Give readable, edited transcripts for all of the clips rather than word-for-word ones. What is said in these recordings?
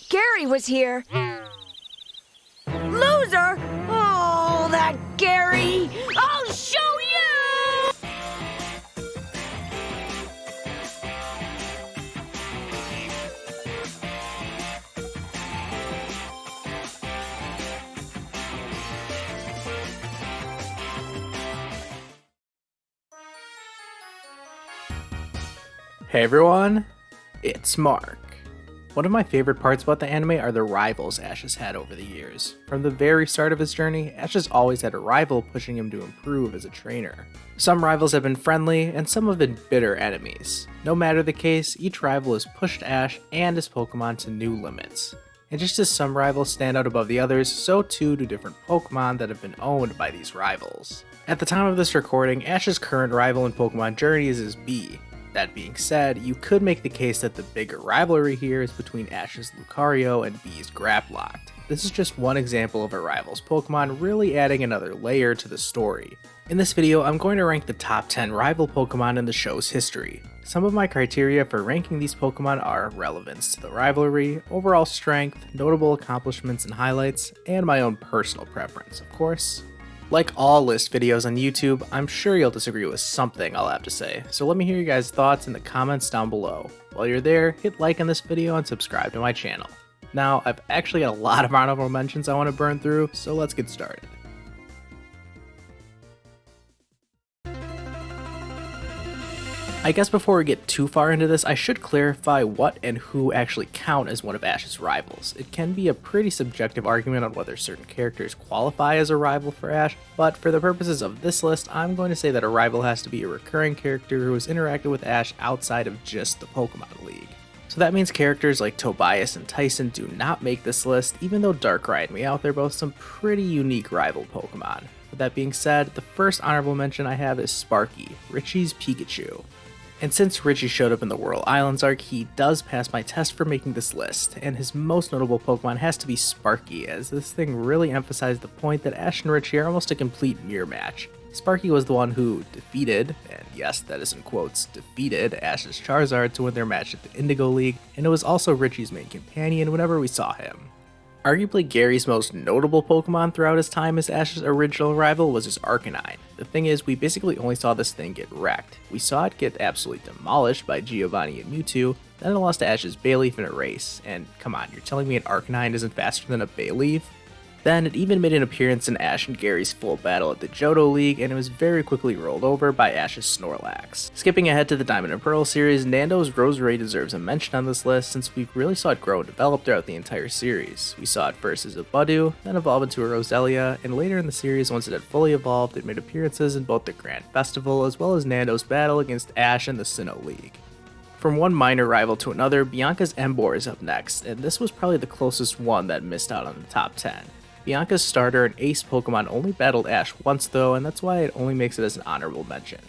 Gary was here. Loser? Oh, that Gary! I'll show you! Hey everyone, it's Mark. One of my favorite parts about the anime are the rivals Ash has had over the years. From the very start of his journey, Ash has always had a rival pushing him to improve as a trainer. Some rivals have been friendly, and some have been bitter enemies. No matter the case, each rival has pushed Ash and his Pokemon to new limits. And just as some rivals stand out above the others, so too do different Pokemon that have been owned by these rivals. At the time of this recording, Ash's current rival in Pokemon Journeys is Bee. That being said, you could make the case that the bigger rivalry here is between Ash's Lucario and Bee's Graplocked. This is just one example of a rival's Pokemon really adding another layer to the story. In this video, I'm going to rank the top 10 rival Pokemon in the show's history. Some of my criteria for ranking these Pokemon are relevance to the rivalry, overall strength, notable accomplishments and highlights, and my own personal preference, of course. Like all list videos on YouTube, I'm sure you'll disagree with something I'll have to say, so let me hear your guys' thoughts in the comments down below. While you're there, hit like on this video and subscribe to my channel. Now, I've actually got a lot of honorable mentions I want to burn through, so let's get started. I guess before we get too far into this, I should clarify what and who actually count as one of Ash's rivals. It can be a pretty subjective argument on whether certain characters qualify as a rival for Ash, but for the purposes of this list, I'm going to say that a rival has to be a recurring character who has interacted with Ash outside of just the Pokemon League. So that means characters like Tobias and Tyson do not make this list, even though Darkrai and Meowth are both some pretty unique rival Pokemon. With that being said, the first honorable mention I have is Sparky, Richie's Pikachu. And since Richie showed up in the Whirl Islands arc, he does pass my test for making this list, and his most notable Pokemon has to be Sparky, as this thing really emphasized the point that Ash and Richie are almost a complete mirror match. Sparky was the one who defeated, and yes, that is in quotes, defeated Ash's Charizard to win their match at the Indigo League, and it was also Richie's main companion whenever we saw him. Arguably Gary's most notable Pokemon throughout his time as Ash's original rival was his Arcanine. The thing is, we basically only saw this thing get wrecked. We saw it get absolutely demolished by Giovanni and Mewtwo, then it lost to Ash's Bayleaf in a race, and come on, you're telling me an Arcanine isn't faster than a Bayleaf? Then it even made an appearance in Ash and Gary's full battle at the Johto League, and it was very quickly rolled over by Ash's Snorlax. Skipping ahead to the Diamond and Pearl series, Nando's Roserade deserves a mention on this list since we really saw it grow and develop throughout the entire series. We saw it first as a Budew, then evolve into a Roselia, and later in the series, once it had fully evolved, it made appearances in both the Grand Festival as well as Nando's battle against Ash and the Sinnoh League. From one minor rival to another, Bianca's Emboar is up next, and this was probably the closest one that missed out on the top 10. Bianca's starter and ace Pokemon only battled Ash once though, and that's why it only makes it as an honorable mention.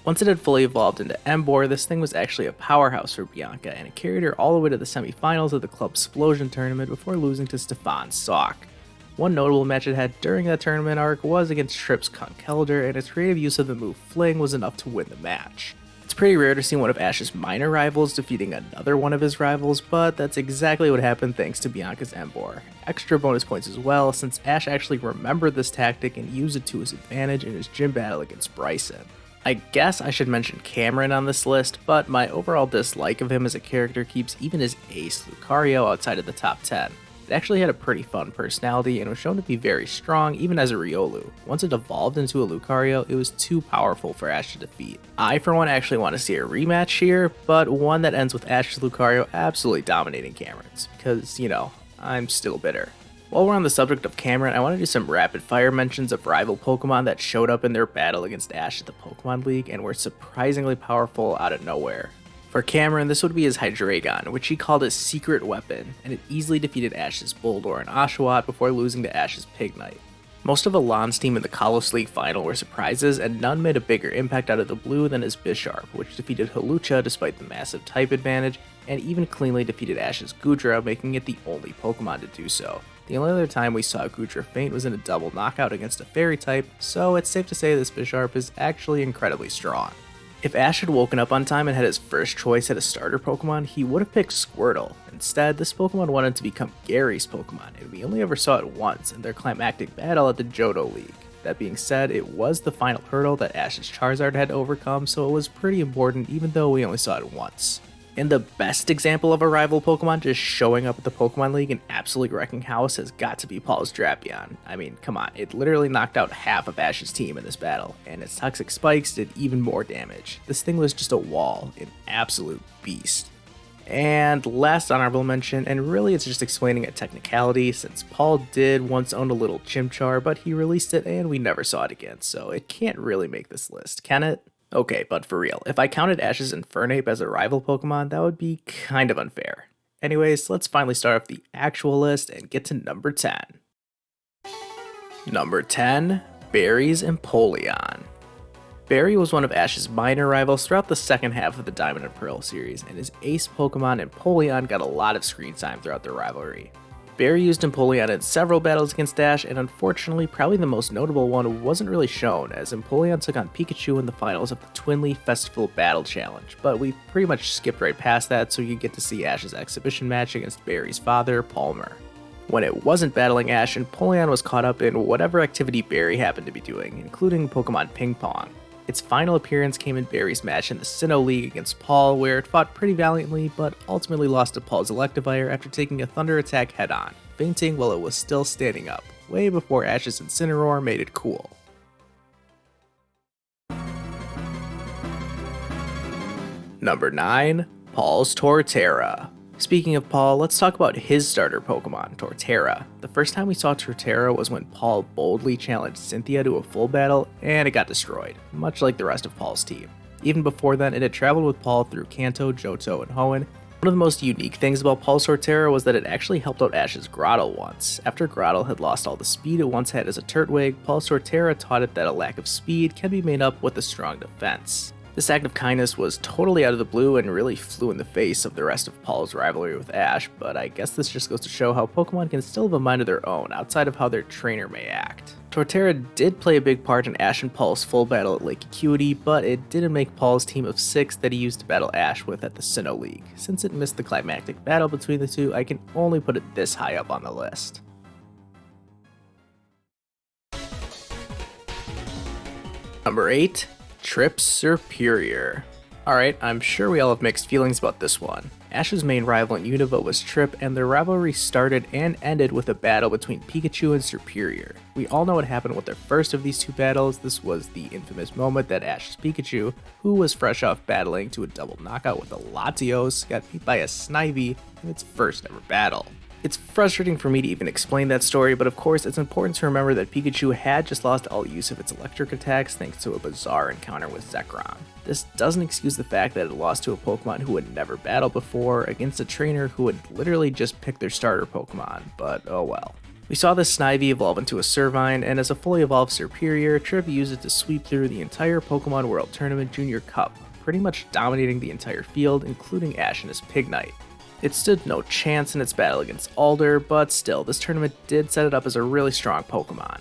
Once it had fully evolved into Emboar, this thing was actually a powerhouse for Bianca, and it carried her all the way to the semifinals of the Club Splosion tournament before losing to Stefan Sock. One notable match it had during that tournament arc was against Tripp's Conkeldurr, and its creative use of the move Fling was enough to win the match. It's pretty rare to see one of Ash's minor rivals defeating another one of his rivals, but that's exactly what happened thanks to Bianca's Emboar. Extra bonus points as well, since Ash actually remembered this tactic and used it to his advantage in his gym battle against Bryson. I guess I should mention Cameron on this list, but my overall dislike of him as a character keeps even his ace Lucario outside of the top 10. It actually had a pretty fun personality and was shown to be very strong even as a Riolu. Once it evolved into a Lucario, it was too powerful for Ash to defeat. I for one actually want to see a rematch here, but one that ends with Ash's Lucario absolutely dominating Cameron's, because, you know, I'm still bitter. While we're on the subject of Cameron, I want to do some rapid fire mentions of rival Pokemon that showed up in their battle against Ash at the Pokemon League and were surprisingly powerful out of nowhere. For Cameron, this would be his Hydreigon, which he called his secret weapon, and it easily defeated Ash's Boldore and Oshawott before losing to Ash's Pignite. Most of Alon's team in the Kalos League final were surprises, and none made a bigger impact out of the blue than his Bisharp, which defeated Hawlucha despite the massive type advantage, and even cleanly defeated Ash's Goodra, making it the only Pokemon to do so. The only other time we saw Goodra faint was in a double knockout against a Fairy type, so it's safe to say this Bisharp is actually incredibly strong. If Ash had woken up on time and had his first choice at a starter Pokemon, he would have picked Squirtle. Instead, this Pokemon wanted to become Gary's Pokemon, and we only ever saw it once in their climactic battle at the Johto League. That being said, it was the final hurdle that Ash's Charizard had to overcome, so it was pretty important even though we only saw it once. And the best example of a rival Pokemon just showing up at the Pokemon League and absolutely wrecking house has got to be Paul's Drapion. I mean, come on, it literally knocked out half of Ash's team in this battle, and its toxic spikes did even more damage. This thing was just a wall, an absolute beast. And last honorable mention, and really it's just explaining a technicality, since Paul did once own a little Chimchar, but he released it and we never saw it again, so it can't really make this list, can it? Okay, but for real, if I counted Ash's Infernape as a rival Pokemon, that would be kind of unfair. Anyways, let's finally start off the actual list and get to number 10. Number 10, Berry's Empoleon. Berry was one of Ash's minor rivals throughout the second half of the Diamond and Pearl series, and his ace Pokemon Empoleon got a lot of screen time throughout their rivalry. Berry used Empoleon in several battles against Ash, and unfortunately, probably the most notable one wasn't really shown, as Empoleon took on Pikachu in the finals of the Twin Leaf Festival Battle Challenge, but we pretty much skipped right past that so you get to see Ash's exhibition match against Berry's father, Palmer. When it wasn't battling Ash, Empoleon was caught up in whatever activity Berry happened to be doing, including Pokemon Ping Pong. Its final appearance came in Berry's match in the Sinnoh League against Paul, where it fought pretty valiantly, but ultimately lost to Paul's Electivire after taking a Thunder attack head-on, fainting while it was still standing up, way before Ash's Incineroar made it cool. Number 9, Paul's Torterra. Speaking of Paul, let's talk about his starter Pokemon, Torterra. The first time we saw Torterra was when Paul boldly challenged Cynthia to a full battle, and it got destroyed, much like the rest of Paul's team. Even before then, it had traveled with Paul through Kanto, Johto, and Hoenn. One of the most unique things about Paul's Torterra was that it actually helped out Ash's Grottle once. After Grottle had lost all the speed it once had as a Turtwig, Paul's Torterra taught it that a lack of speed can be made up with a strong defense. This act of kindness was totally out of the blue and really flew in the face of the rest of Paul's rivalry with Ash, but I guess this just goes to show how Pokemon can still have a mind of their own outside of how their trainer may act. Torterra did play a big part in Ash and Paul's full battle at Lake Acuity, but it didn't make Paul's team of 6 that he used to battle Ash with at the Sinnoh League. Since it missed the climactic battle between the two, I can only put it this high up on the list. Number 8, Trip Superior. Alright, I'm sure we all have mixed feelings about this one. Ash's main rival in Unova was Trip, and their rivalry started and ended with a battle between Pikachu and Superior. We all know what happened with their first of these two battles. This was the infamous moment that Ash's Pikachu, who was fresh off battling to a double knockout with a Latios, got beat by a Snivy in its first ever battle. It's frustrating for me to even explain that story, but of course it's important to remember that Pikachu had just lost all use of its electric attacks thanks to a bizarre encounter with Zekrom. This doesn't excuse the fact that it lost to a Pokemon who had never battled before against a trainer who had literally just picked their starter Pokemon, but oh well. We saw this Snivy evolve into a Servine, and as a fully evolved Superior, Trip used it to sweep through the entire Pokemon World Tournament Junior Cup, pretty much dominating the entire field, including Ash and his Pignite. It stood no chance in its battle against Alder, but still, this tournament did set it up as a really strong Pokemon.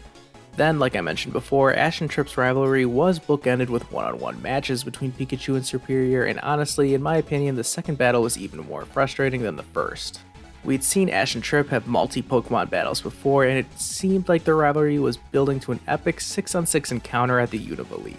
Then, like I mentioned before, Ash and Trip's rivalry was bookended with one-on-one matches between Pikachu and Superior, and honestly, in my opinion, the second battle was even more frustrating than the first. We'd seen Ash and Trip have multi-Pokemon battles before, and it seemed like their rivalry was building to an epic 6-on-6 encounter at the Unova League.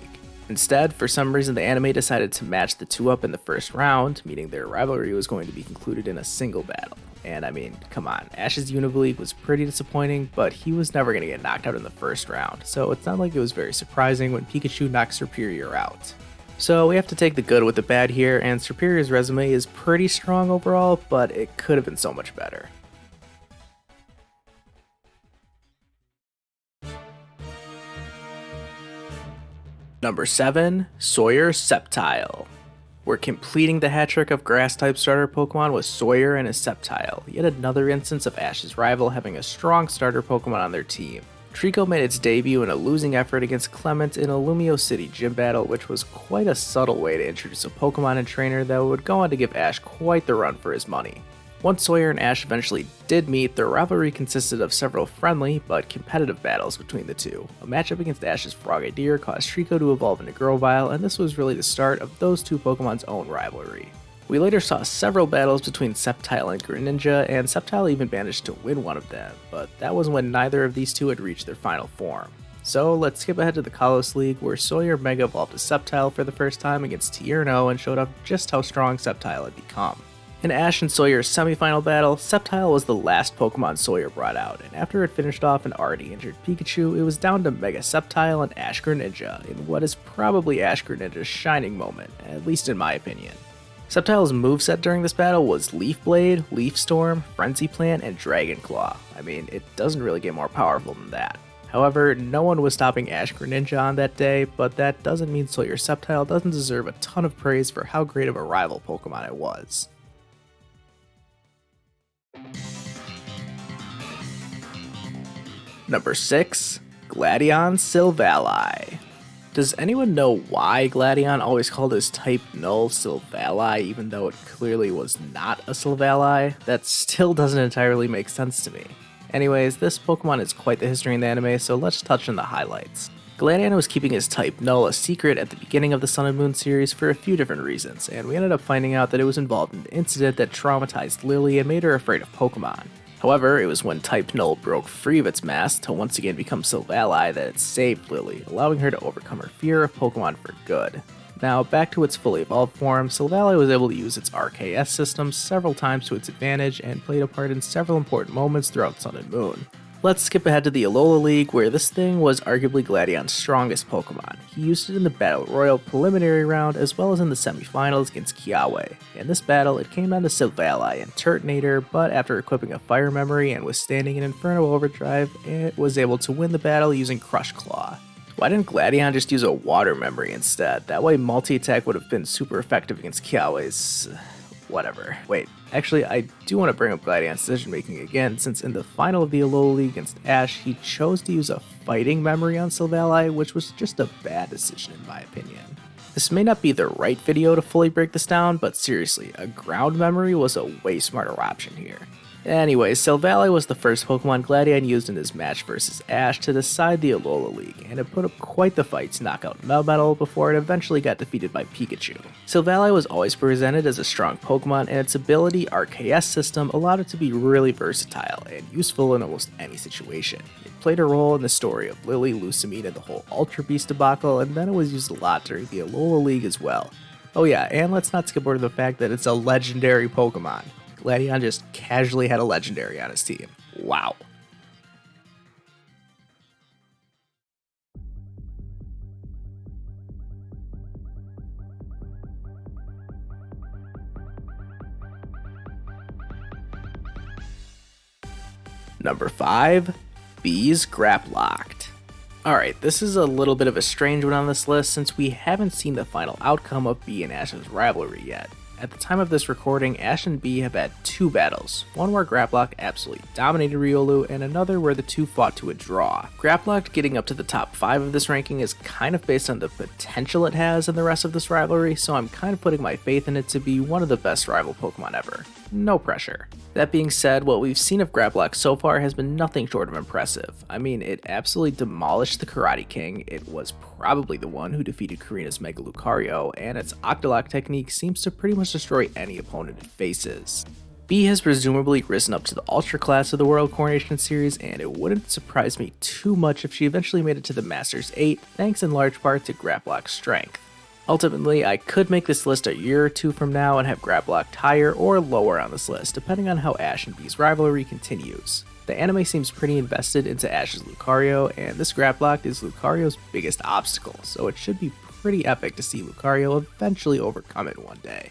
Instead, for some reason the anime decided to match the two up in the first round, meaning their rivalry was going to be concluded in a single battle. And I mean, come on, Ash's Unova League was pretty disappointing, but he was never going to get knocked out in the first round, so it's not like it was very surprising when Pikachu knocked Superior out. So we have to take the good with the bad here, and Superior's resume is pretty strong overall, but it could have been so much better. Number 7, Sawyer Sceptile. We're completing the hat trick of grass-type starter Pokemon with Sawyer and his Sceptile, yet another instance of Ash's rival having a strong starter Pokemon on their team. Trico made its debut in a losing effort against Clement in a Lumio City gym battle, which was quite a subtle way to introduce a Pokemon and trainer that would go on to give Ash quite the run for his money. Once Sawyer and Ash eventually did meet, their rivalry consisted of several friendly but competitive battles between the two. A matchup against Ash's Frogadier caused Trico to evolve into Grovyle, and this was really the start of those two Pokemon's own rivalry. We later saw several battles between Sceptile and Greninja, and Sceptile even managed to win one of them, but that was when neither of these two had reached their final form. So let's skip ahead to the Kalos League, where Sawyer Mega evolved a Sceptile for the first time against Tierno and showed off just how strong Sceptile had become. In Ash and Sawyer's semifinal battle, Sceptile was the last Pokemon Sawyer brought out, and after it finished off an already injured Pikachu, it was down to Mega Sceptile and Ash Greninja in what is probably Ash Greninja's shining moment, at least in my opinion. Sceptile's moveset during this battle was Leaf Blade, Leaf Storm, Frenzy Plant, and Dragon Claw. I mean, it doesn't really get more powerful than that. However, no one was stopping Ash Greninja on that day, but that doesn't mean Sawyer Sceptile doesn't deserve a ton of praise for how great of a rival Pokemon it was. Number 6. Gladion Silvally. Does anyone know why Gladion always called his type null Silvally even though it clearly was not a Silvally? That still doesn't entirely make sense to me. Anyways, this Pokemon is quite the history in the anime, so let's touch on the highlights. Gladion was keeping his type null a secret at the beginning of the Sun and Moon series for a few different reasons, and we ended up finding out that it was involved in an incident that traumatized Lily and made her afraid of Pokemon. However, it was when Type Null broke free of its mask to once again become Silvally that it saved Lily, allowing her to overcome her fear of Pokemon for good. Now, back to its fully evolved form, Silvally was able to use its RKS system several times to its advantage and played a part in several important moments throughout Sun and Moon. Let's skip ahead to the Alola League, where this thing was arguably Gladion's strongest Pokemon. He used it in the Battle Royal preliminary round as well as in the semifinals against Kiawe. In this battle, it came down to Silvally and Turtonator, but after equipping a Fire Memory and withstanding an Inferno Overdrive, it was able to win the battle using Crush Claw. Why didn't Gladion just use a Water Memory instead? That way multi-attack would have been super effective against Kiawe's... whatever. Wait, actually I do want to bring up Gladion's decision making again, since in the final of the Alola League against Ash, he chose to use a Fighting Memory on Silvally, which was just a bad decision in my opinion. This may not be the right video to fully break this down, but seriously, a Ground Memory was a way smarter option here. Anyways, Silvally was the first Pokemon Gladion used in his match versus Ash to decide the Alola League, and it put up quite the fight to knock out Melmetal before it eventually got defeated by Pikachu. Silvally was always presented as a strong Pokemon, and its ability RKS system allowed it to be really versatile and useful in almost any situation. It played a role in the story of Lily, Lucamine, and the whole Ultra Beast debacle, and then it was used a lot during the Alola League as well. Oh yeah, and let's not skip over the fact that it's a legendary Pokemon. Gladion just casually had a legendary on his team. Wow. Number 5. Bees Graplocked. Alright, this is a little bit of a strange one on this list since we haven't seen the final outcome of Bee and Ash's rivalry yet. At the time of this recording, Ash and Bee have had 2 battles, one where Graplock absolutely dominated Riolu, and another where the two fought to a draw. Graplock getting up to the top 5 of this ranking is kind of based on the potential it has in the rest of this rivalry, so I'm kind of putting my faith in it to be one of the best rival Pokemon ever. No pressure. That being said, what we've seen of Graplock so far has been nothing short of impressive. I mean, it absolutely demolished the Karate King, it was probably the one who defeated Karina's Mega Lucario, and its Octolock technique seems to pretty much destroy any opponent it faces. Bee has presumably risen up to the Ultra class of the World Coronation Series, and it wouldn't surprise me too much if she eventually made it to the Masters 8, thanks in large part to Graplock's strength. Ultimately, I could make this list a year or 2 from now and have Graplocked higher or lower on this list, depending on how Ash and Bee's rivalry continues. The anime seems pretty invested into Ash's Lucario, and this Graplock is Lucario's biggest obstacle, so it should be pretty epic to see Lucario eventually overcome it one day.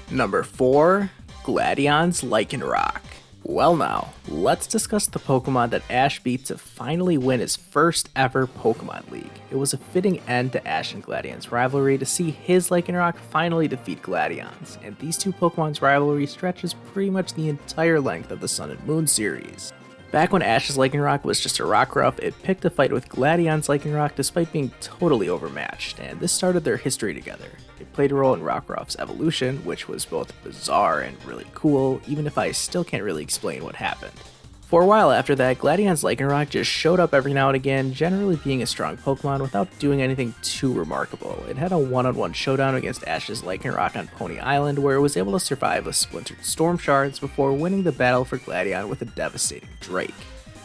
Number 4. Gladion's Lycanroc. Well now, let's discuss the Pokemon that Ash beat to finally win his first ever Pokemon League. It was a fitting end to Ash and Gladion's rivalry to see his Lycanroc finally defeat Gladion's, and these two Pokemon's rivalry stretches pretty much the entire length of the Sun and Moon series. Back when Ash's Lycanroc was just a Rockruff, it picked a fight with Gladion's Lycanroc despite being totally overmatched, and this started their history together. It played a role in Rockruff's evolution, which was both bizarre and really cool, even if I still can't really explain what happened. For a while after that, Gladion's Lycanroc just showed up every now and again, generally being a strong Pokemon without doing anything too remarkable. It had a one-on-one showdown against Ash's Lycanroc on Pony Island, where it was able to survive with splintered Storm Shards before winning the battle for Gladion with a devastating Drake.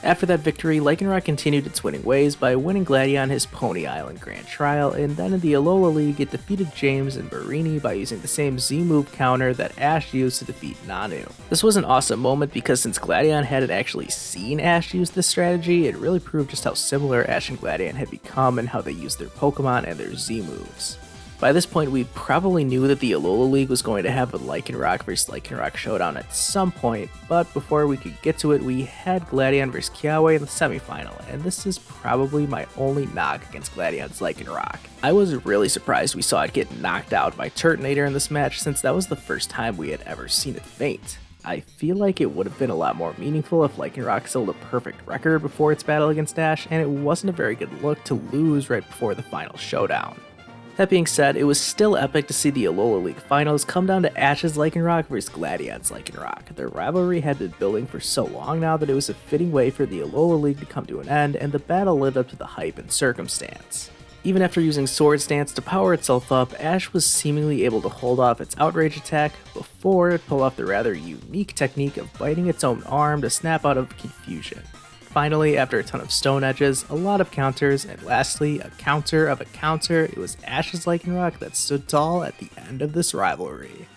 After that victory, Lycanroc continued its winning ways by winning Gladion his Pony Island Grand Trial, and then in the Alola League it defeated James and Barini by using the same Z-move counter that Ash used to defeat Nanu. This was an awesome moment because since Gladion hadn't actually seen Ash use this strategy, it really proved just how similar Ash and Gladion had become and how they used their Pokemon and their Z-moves. By this point, we probably knew that the Alola League was going to have a Lycanroc vs Lycanroc showdown at some point, but before we could get to it, we had Gladion vs Kiawe in the semifinal, and this is probably my only knock against Gladion's Lycanroc. I was really surprised we saw it get knocked out by Turtonator in this match, since that was the first time we had ever seen it faint. I feel like it would have been a lot more meaningful if Lycanroc sold a perfect record before its battle against Ash, and it wasn't a very good look to lose right before the final showdown. That being said, it was still epic to see the Alola League finals come down to Ash's Lycanroc vs Gladion's Lycanroc. Their rivalry had been building for so long now that it was a fitting way for the Alola League to come to an end, and the battle lived up to the hype and circumstance. Even after using Swords Dance to power itself up, Ash was seemingly able to hold off its Outrage attack before it pulled off the rather unique technique of biting its own arm to snap out of confusion. Finally, after a ton of stone edges, a lot of counters, and lastly, a counter of a counter, it was Ash's Lycanroc that stood tall at the end of this rivalry.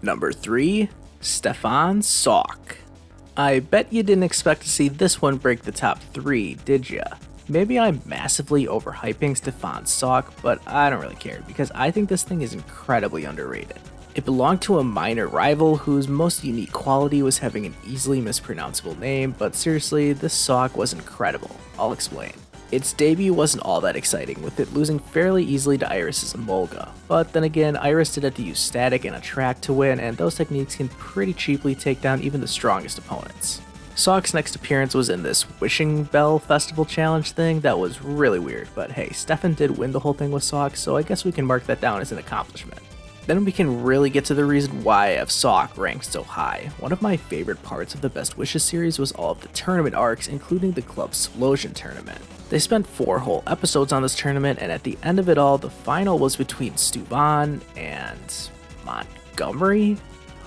Number 3, Stefan Sock. I bet you didn't expect to see this one break the top 3, did ya? Maybe I'm massively overhyping Stefan Sock, but I don't really care because I think this thing is incredibly underrated. It belonged to a minor rival whose most unique quality was having an easily mispronounceable name, but seriously, this Sock was incredible. I'll explain. Its debut wasn't all that exciting, with it losing fairly easily to Iris's Emolga, but then again, Iris did have to use Static and Attract to win, and those techniques can pretty cheaply take down even the strongest opponents. Sock's next appearance was in this Wishing Bell Festival Challenge thing that was really weird, but hey, Stefan did win the whole thing with Sock, so I guess we can mark that down as an accomplishment. Then we can really get to the reason why I have Sock ranked so high. One of my favorite parts of the Best Wishes series was all of the tournament arcs, including the Club Splosion tournament. They spent 4 whole episodes on this tournament, and at the end of it all, the final was between Stuban and Montgomery?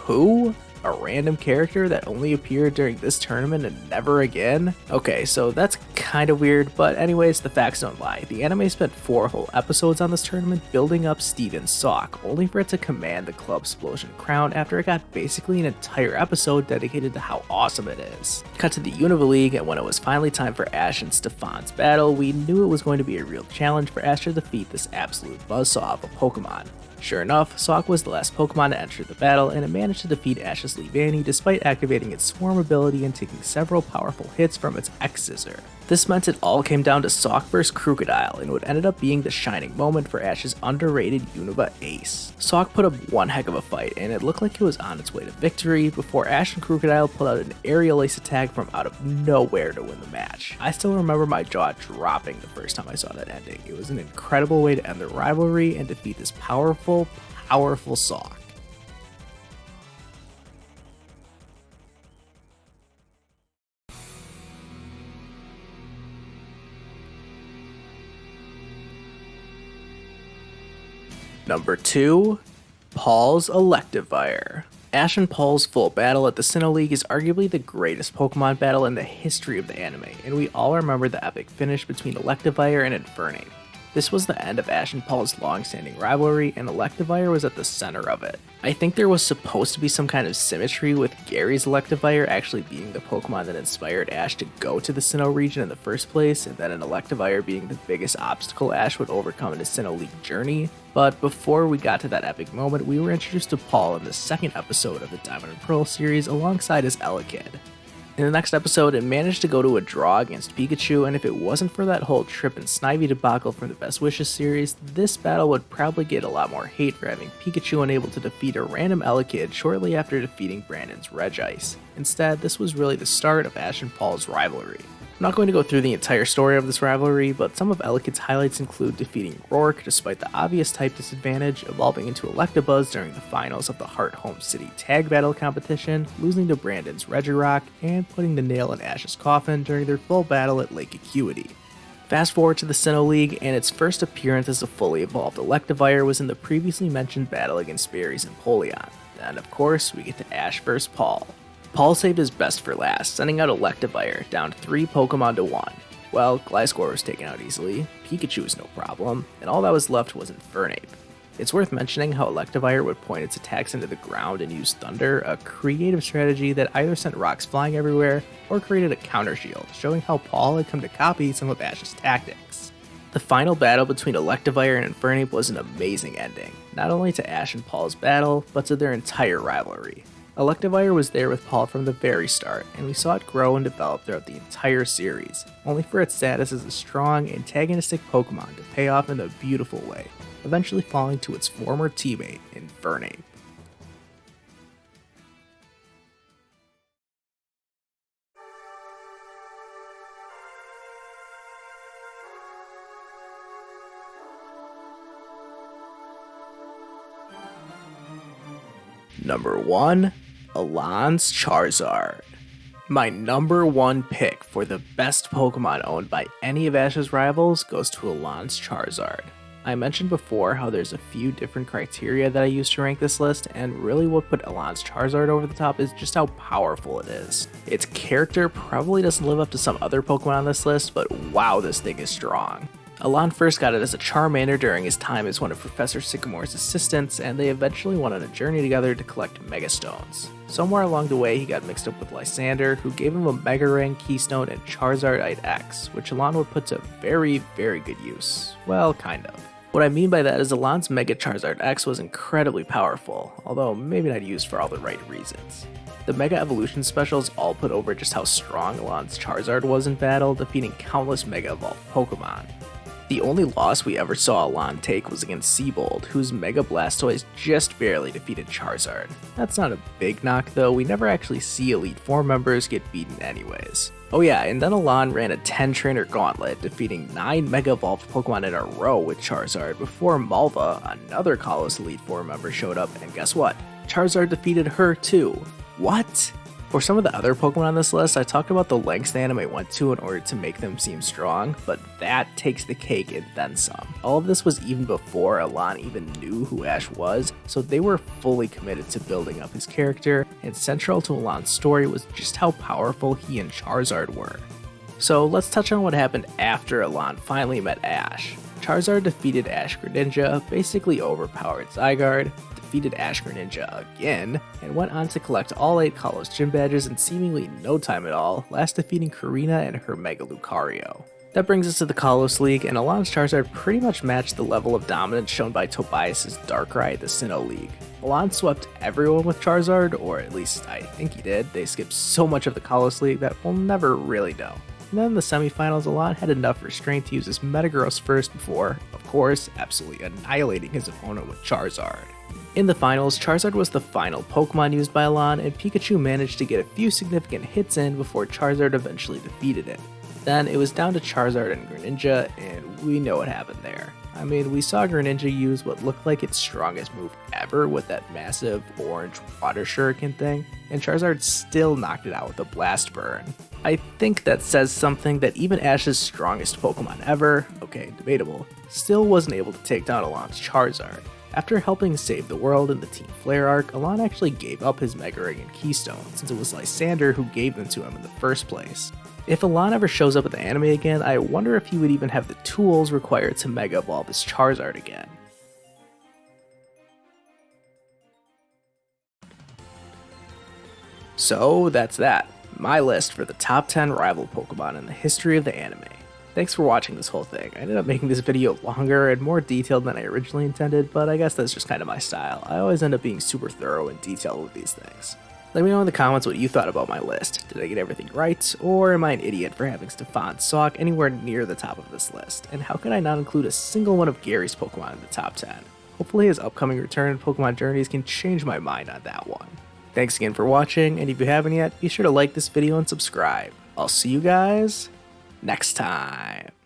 Who? A random character that only appeared during this tournament and never again? Okay, so that's kind of weird, but anyways, the facts don't lie. The anime spent 4 whole episodes on this tournament building up Steven's Sock, only for it to command the Club Splosion crown after it got basically an entire episode dedicated to how awesome it is. Cut to the Unova League, and when it was finally time for Ash and Stefan's battle, we knew it was going to be a real challenge for Ash to defeat this absolute buzzsaw of a Pokemon. Sure enough, Sock was the last Pokemon to enter the battle, and it managed to defeat Ash's Leavanny despite activating its Swarm ability and taking several powerful hits from its X-Scissor. This meant it all came down to Sock vs Crocodile, and what ended up being the shining moment for Ash's underrated Unova ace. Sock put up one heck of a fight, and it looked like it was on its way to victory before Ash and Crocodile pulled out an aerial ace attack from out of nowhere to win the match. I still remember my jaw dropping the first time I saw that ending. It was an incredible way to end the rivalry and defeat this powerful Sock. Number 2, Paul's Electivire. Ash and Paul's full battle at the Sinnoh League is arguably the greatest Pokemon battle in the history of the anime, and we all remember the epic finish between Electivire and Infernape. This was the end of Ash and Paul's long-standing rivalry, and Electivire was at the center of it. I think there was supposed to be some kind of symmetry with Gary's Electivire actually being the Pokemon that inspired Ash to go to the Sinnoh region in the first place, and then an Electivire being the biggest obstacle Ash would overcome in his Sinnoh League journey. But before we got to that epic moment, we were introduced to Paul in the second episode of the Diamond and Pearl series alongside his Elekid. In the next episode, it managed to go to a draw against Pikachu, and if it wasn't for that whole Trip and Snivy debacle from the Best Wishes series, this battle would probably get a lot more hate for having Pikachu unable to defeat a random Elekid shortly after defeating Brandon's Regice. Instead, this was really the start of Ash and Paul's rivalry. I'm not going to go through the entire story of this rivalry, but some of Elekid's highlights include defeating Rourke despite the obvious type disadvantage, evolving into Electabuzz during the finals of the Heart Home City Tag Battle competition, losing to Brandon's Regirock, and putting the nail in Ash's coffin during their full battle at Lake Acuity. Fast forward to the Sinnoh League, and its first appearance as a fully evolved Electivire was in the previously mentioned battle against Berries and Empoleon. Then, of course, we get to Ash vs. Paul. Paul saved his best for last, sending out Electivire, down 3 Pokemon to 1. Well, Gliscor was taken out easily, Pikachu was no problem, and all that was left was Infernape. It's worth mentioning how Electivire would point its attacks into the ground and use Thunder, a creative strategy that either sent rocks flying everywhere or created a counter shield, showing how Paul had come to copy some of Ash's tactics. The final battle between Electivire and Infernape was an amazing ending, not only to Ash and Paul's battle, but to their entire rivalry. Electivire was there with Paul from the very start, and we saw it grow and develop throughout the entire series, only for its status as a strong, antagonistic Pokemon to pay off in a beautiful way, eventually falling to its former teammate, Infernape. Number 1. Alon's Charizard. My number 1 pick for the best Pokemon owned by any of Ash's rivals goes to Alon's Charizard. I mentioned before how there's a few different criteria that I use to rank this list, and really what put Alon's Charizard over the top is just how powerful it is. Its character probably doesn't live up to some other Pokemon on this list, but wow, this thing is strong. Alon first got it as a Charmander during his time as one of Professor Sycamore's assistants, and they eventually went on a journey together to collect Mega Stones. Somewhere along the way, he got mixed up with Lysander, who gave him a Mega Ring, Keystone, and Charizardite X, which Alon would put to very, very good use. Well, kind of. What I mean by that is Alon's Mega Charizard X was incredibly powerful, although maybe not used for all the right reasons. The Mega Evolution specials all put over just how strong Alon's Charizard was in battle, defeating countless Mega Evolved Pokemon. The only loss we ever saw Alon take was against Seabold, whose Mega Blastoise just barely defeated Charizard. That's not a big knock though, we never actually see Elite Four members get beaten anyways. Oh yeah, and then Alon ran a 10-trainer gauntlet, defeating 9 Mega Evolved Pokemon in a row with Charizard before Malva, another Kalos Elite Four member, showed up, and guess what? Charizard defeated her too. What? For some of the other Pokemon on this list, I talked about the lengths the anime went to in order to make them seem strong, but that takes the cake and then some. All of this was even before Alon even knew who Ash was, so they were fully committed to building up his character, and central to Alon's story was just how powerful he and Charizard were. So let's touch on what happened after Alon finally met Ash. Charizard defeated Ash Greninja, basically overpowered Zygarde, defeated Ash Greninja again, and went on to collect all 8 Kalos Gym Badges in seemingly no time at all, last defeating Karina and her Mega Lucario. That brings us to the Kalos League, and Alon's Charizard pretty much matched the level of dominance shown by Tobias' Darkrai at the Sinnoh League. Alon swept everyone with Charizard, or at least I think he did. They skipped so much of the Kalos League that we'll never really know. And then in the semifinals, Alon had enough restraint to use his Metagross first before, of course, absolutely annihilating his opponent with Charizard. In the finals, Charizard was the final Pokemon used by Alon, and Pikachu managed to get a few significant hits in before Charizard eventually defeated it. Then it was down to Charizard and Greninja, and we know what happened there. I mean, we saw Greninja use what looked like its strongest move ever with that massive orange water shuriken thing, and Charizard still knocked it out with a Blast Burn. I think that says something that even Ash's strongest Pokemon ever, okay, debatable, still wasn't able to take down Alon's Charizard. After helping save the world in the Team Flare arc, Alon actually gave up his Mega Ring and Keystone, since it was Lysander who gave them to him in the first place. If Alon ever shows up at the anime again, I wonder if he would even have the tools required to Mega Evolve his Charizard again. So that's that. My list for the top 10 rival Pokemon in the history of the anime. Thanks for watching this whole thing. I ended up making this video longer and more detailed than I originally intended, but I guess that's just kind of my style. I always end up being super thorough and detailed with these things. Let me know in the comments what you thought about my list. Did I get everything right, or am I an idiot for having Stefan Sock anywhere near the top of this list? And how could I not include a single one of Gary's Pokemon in the top 10? Hopefully his upcoming return in Pokemon Journeys can change my mind on that one. Thanks again for watching, and if you haven't yet, be sure to like this video and subscribe. I'll see you guys next time.